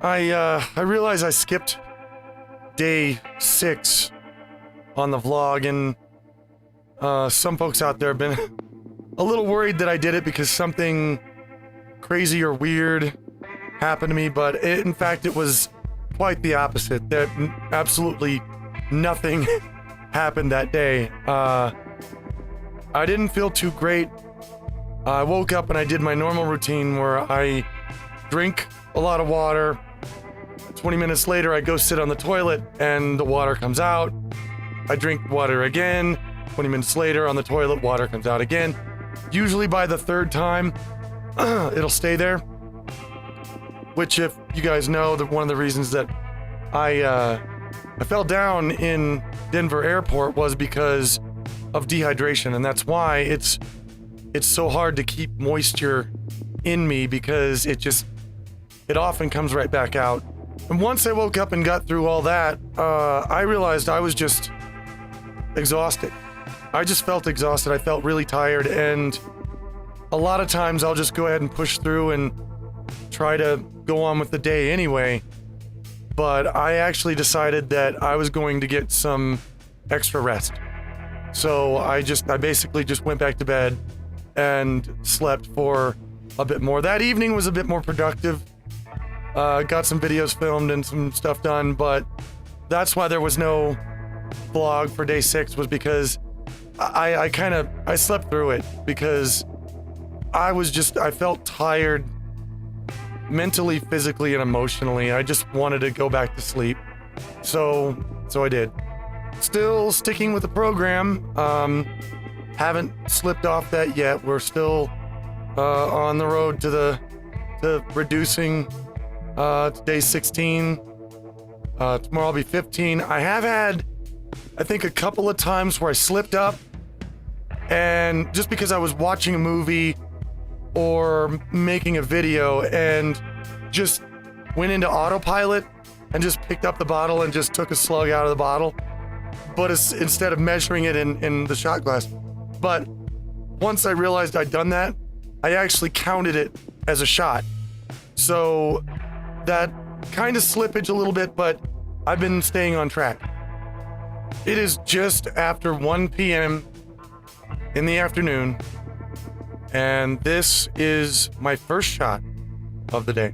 I realized I skipped day 6 on the vlog, and some folks out there have been a little worried that I did it because something crazy or weird happened to me, but in fact it was quite the opposite. That absolutely nothing happened that day. I didn't feel too great. I woke up and I did my normal routine where I drink a lot of water. 20 minutes later, I go sit on the toilet and the water comes out. I drink water again. 20 minutes later, on the toilet, water comes out again. Usually by the third time, it'll stay there. Which, if you guys know, that one of the reasons that I fell down in Denver airport was because of dehydration, and that's why it's so hard to keep moisture in me, because it often comes right back out. And once I woke up and got through all that, I realized I was just exhausted. I just felt exhausted. I felt really tired, and a lot of times I'll just go ahead and push through and try to go on with the day anyway. But I actually decided that I was going to get some extra rest. So I basically just went back to bed and slept for a bit more. That evening was a bit more productive. Got some videos filmed and some stuff done, but that's why there was no vlog for day 6, was because I slept through it because I felt tired mentally, physically, and emotionally. I just wanted to go back to sleep. So I did. Still sticking with the program. Haven't slipped off that yet. We're still on the road to reducing to day 16. Tomorrow I'll be 15. I have had, I think, a couple of times where I slipped up, and just because I was watching a movie or making a video and just went into autopilot and just picked up the bottle and just took a slug out of the bottle, but instead of measuring it in the shot glass. But once I realized I'd done that, I actually counted it as a shot. So that kind of slippage a little bit, but I've been staying on track. It is just after 1 p.m. in the afternoon, and this is my first shot of the day.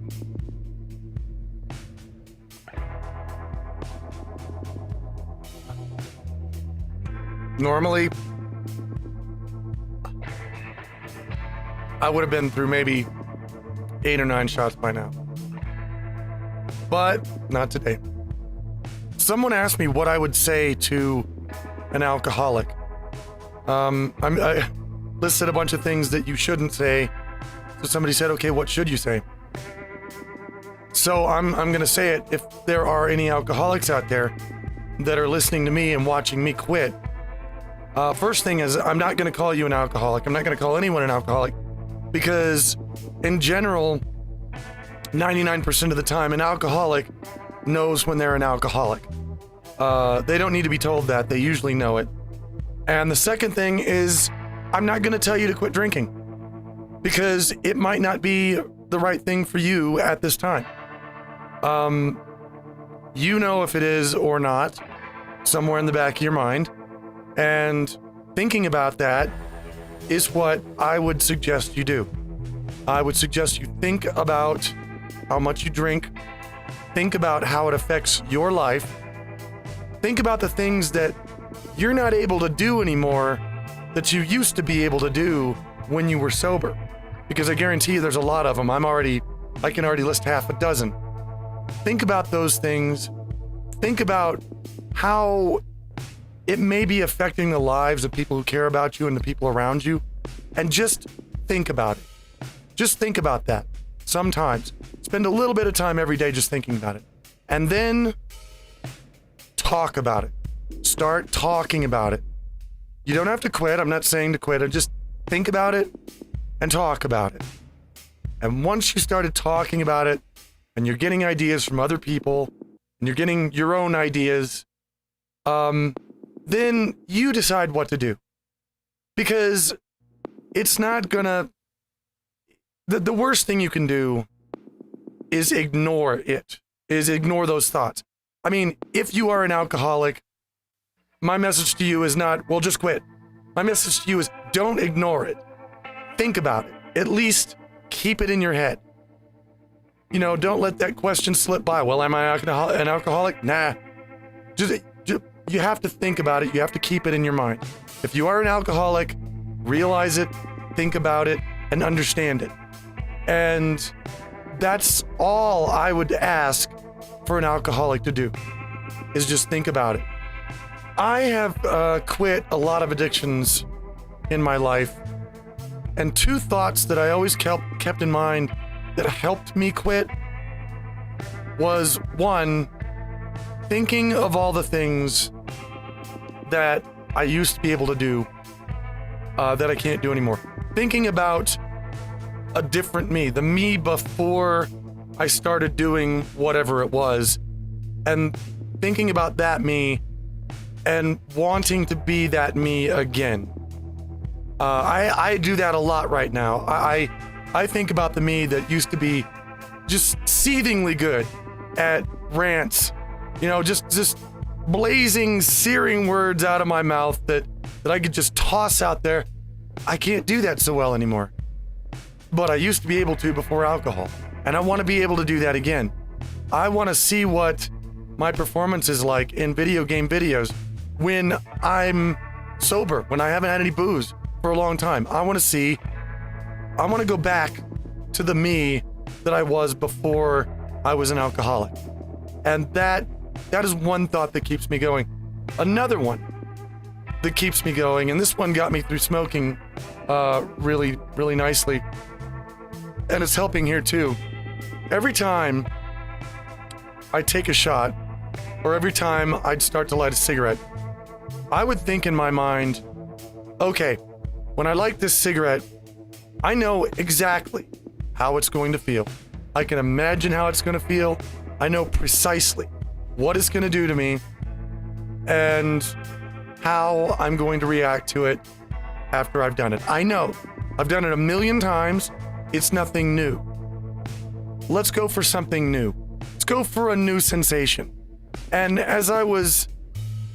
Normally, I would have been through maybe 8 or 9 shots by now. But not today. Someone asked me what I would say to an alcoholic. I listed a bunch of things that you shouldn't say. So somebody said, okay, what should you say? So I'm going to say it. If there are any alcoholics out there that are listening to me and watching me quit, first thing is, I'm not going to call you an alcoholic. I'm not going to call anyone an alcoholic, because in general, 99% of the time, an alcoholic knows when they're an alcoholic. They don't need to be told that. They usually know it. And the second thing is, I'm not going to tell you to quit drinking, because it might not be the right thing for you at this time. You know if it is or not, somewhere in the back of your mind. And thinking about that is what I would suggest you do. I would suggest you think about how much you drink. Think about how it affects your life. Think about the things that you're not able to do anymore that you used to be able to do when you were sober. Because I guarantee you there's a lot of them. I can already list half a dozen. Think about those things. Think about how it may be affecting the lives of people who care about you and the people around you. And just think about it. Just think about that. Sometimes. Spend a little bit of time every day just thinking about it. And then talk about it. Start talking about it. You don't have to quit. I'm not saying to quit. Just think about it and talk about it. And once you started talking about it, and you're getting ideas from other people, and you're getting your own ideas, then you decide what to do. Because it's not gonna... The worst thing you can do is ignore it, is ignore those thoughts. I mean, if you are an alcoholic, my message to you is not, well, just quit. My message to you is don't ignore it. Think about it. At least keep it in your head. You know, don't let that question slip by. Well, am I an alcoholic? Nah. Just, you have to think about it. You have to keep it in your mind. If you are an alcoholic, realize it, think about it, and understand it. And that's all I would ask for an alcoholic to do, is just think about it. I have quit a lot of addictions in my life, and two thoughts that I always kept in mind that helped me quit was, one, thinking of all the things that I used to be able to do that I can't do anymore. Thinking about a different me, the me before I started doing whatever it was, and thinking about that me and wanting to be that me again. I do that a lot right now. I think about the me that used to be just seethingly good at rants, you know, just blazing, searing words out of my mouth that I could just toss out there. I can't do that so well anymore. But I used to be able to before alcohol, and I want to be able to do that again. I want to see what my performance is like in video game videos when I'm sober, when I haven't had any booze for a long time. I want to go back to the me that I was before I was an alcoholic. And that is one thought that keeps me going. Another one that keeps me going, and this one got me through smoking really, really nicely, and it's helping here too. Every time I take a shot, or every time I'd start to light a cigarette, I would think in my mind, okay, when I light this cigarette, I know exactly how it's going to feel. I can imagine how it's going to feel. I know precisely what it's going to do to me and how I'm going to react to it after I've done it. I know. I've done it a million times. It's nothing new. Let's go for something new. Let's go for a new sensation. And as I was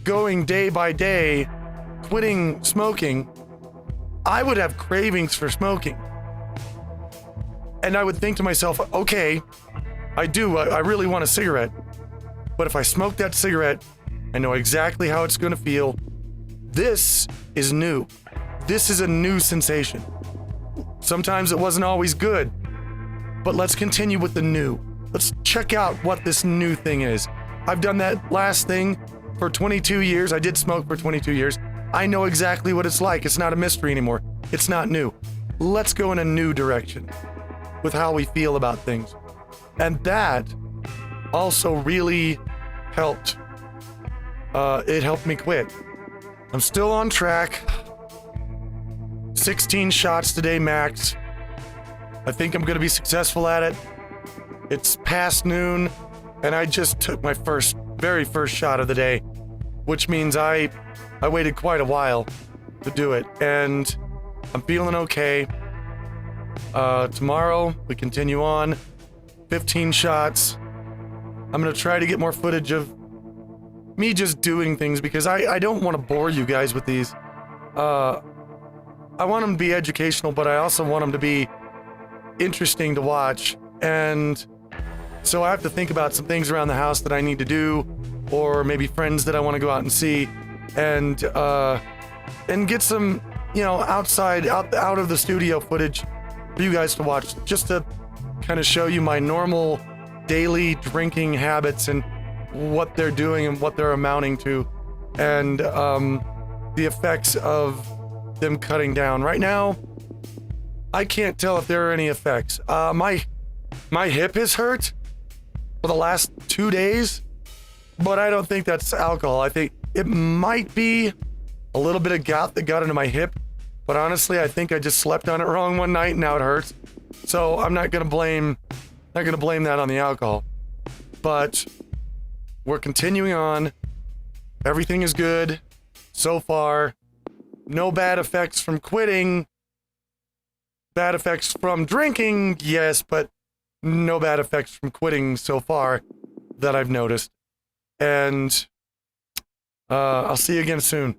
going day by day, quitting smoking, I would have cravings for smoking. And I would think to myself, okay, I really want a cigarette. But if I smoke that cigarette, I know exactly how it's going to feel. This is new. This is a new sensation. Sometimes it wasn't always good, but let's continue with the new. Let's check out what this new thing is. I've done that last thing for 22 years. I did smoke for 22 years. I know exactly what it's like. It's not a mystery anymore. It's not new. Let's go in a new direction with how we feel about things. And that also really helped. It helped me quit. I'm still on track. 16 shots today max. I think I'm going to be successful at it. It's past noon, and I just took my very first shot of the day, which means I waited quite a while to do it, and I'm feeling okay. Tomorrow we continue on. 15 shots. I'm going to try to get more footage of me just doing things because I don't want to bore you guys with these. I want them to be educational, but I also want them to be interesting to watch. And so I have to think about some things around the house that I need to do, or maybe friends that I want to go out and see, and get some, you know, out of the studio footage for you guys to watch, just to kind of show you my normal daily drinking habits and what they're doing and what they're amounting to, and the effects of them cutting down. Right now, I can't tell if there are any effects. My hip is hurt for the last 2 days, but I don't think that's alcohol. I think it might be a little bit of gout that got into my hip, but honestly, I think I just slept on it wrong one night and now it hurts. So I'm not gonna blame that on the alcohol. But we're continuing on. Everything is good so far. No bad effects from quitting. Bad effects from drinking, yes, but no bad effects from quitting so far that I've noticed. And I'll see you again soon.